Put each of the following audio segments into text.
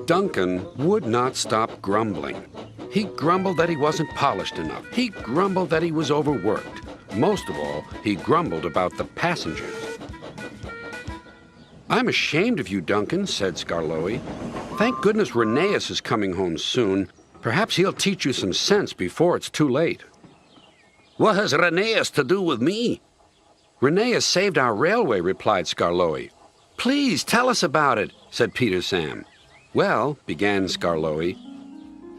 Duncan would not stop grumbling. He grumbled that he wasn't polished enough. He grumbled that he was overworked. Most of all, he grumbled about the passengers. "I'm ashamed of you, Duncan," said Skarloey. "Thank goodness Rheneas is coming home soon. Perhaps he'll teach you some sense before it's too late." "What has Rheneas to do with me?" "Rheneas saved our railway," replied Skarloey. "Please tell us about it," said Peter Sam. "Well," began Skarloey,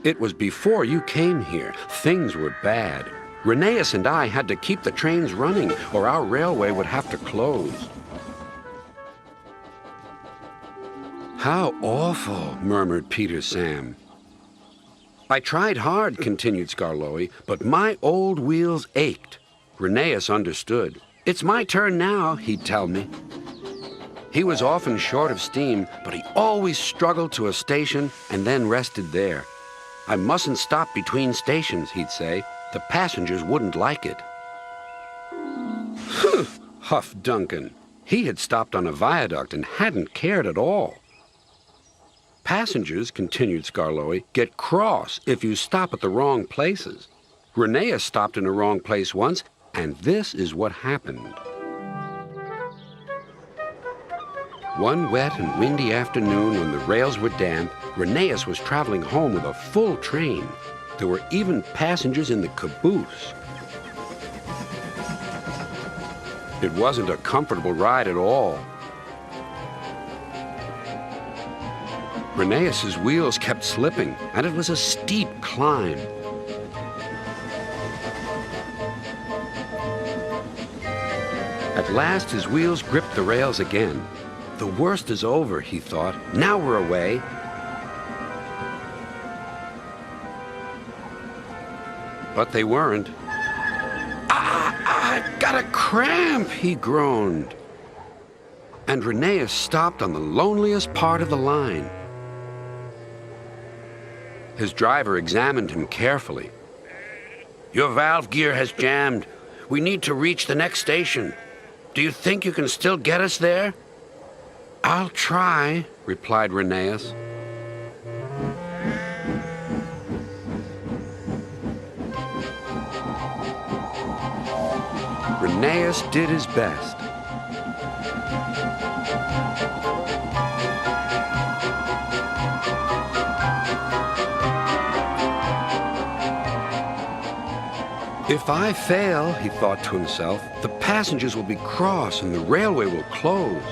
"it was before you came here. Things were bad. Rheneas and I had to keep the trains running, or our railway would have to close." "How awful," murmured Peter Sam. "I tried hard," continued Skarloey, "but my old wheels ached. Rheneas understood. 'It's my turn now,' he'd tell me. He was often short of steam, but he always struggled to a station and then rested there. 'I mustn't stop between stations,' he'd say. 'The passengers wouldn't like it.'" "Humph," huffed Duncan. He had stopped on a viaduct and hadn't cared at all. "Passengers," continued Skarloey, "get cross if you stop at the wrong places. Rheneas stopped in the wrong place once, and this is what happened. One wet and windy afternoon when the rails were damp, Rheneas was traveling home with a full train. There were even passengers in the caboose. It wasn't a comfortable ride at all. Rheneas's wheels kept slipping, and it was a steep climb. At last, his wheels gripped the rails again. The worst is over, he thought. Now we're away. But they weren't. I've got a cramp, he groaned. And Rheneas stopped on the loneliest part of the line. His driver examined him carefully. "Your valve gear has jammed. We need to reach the next station. Do you think you can still get us there?" "I'll try," replied Rheneas. Rheneas did his best. If I fail, he thought to himself, the passengers will be cross and the railway will close.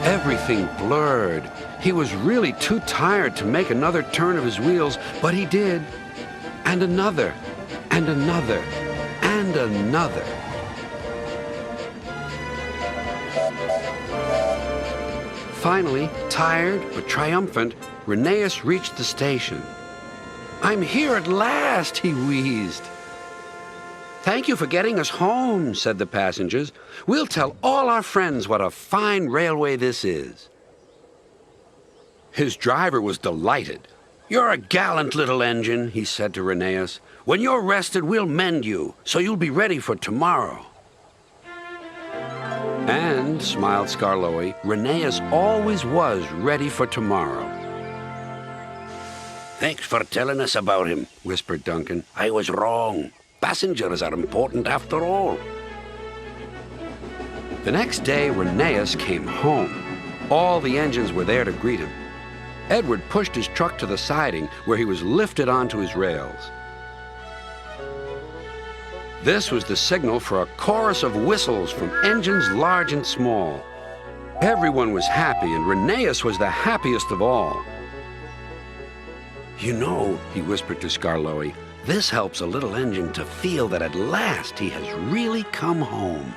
Everything blurred. He was really too tired to make another turn of his wheels, but he did. And another, and another, and another. Finally, tired but triumphant, Rheneas reached the station. "I'm here at last," he wheezed. "Thank you for getting us home," said the passengers. "We'll tell all our friends what a fine railway this is." His driver was delighted. "You're a gallant little engine," he said to Rheneas. "When you're rested, we'll mend you, so you'll be ready for tomorrow." And, smiled Skarloey, Rheneas always was ready for tomorrow. "Thanks for telling us about him," whispered Duncan. "I was wrong. Passengers are important after all." The next day, Rheneas came home. All the engines were there to greet him. Edward pushed his truck to the siding, where he was lifted onto his rails. This was the signal for a chorus of whistles from engines large and small. Everyone was happy, and Rheneas was the happiest of all. "You know," he whispered to Skarloey, "this helps a little engine to feel that at last he has really come home."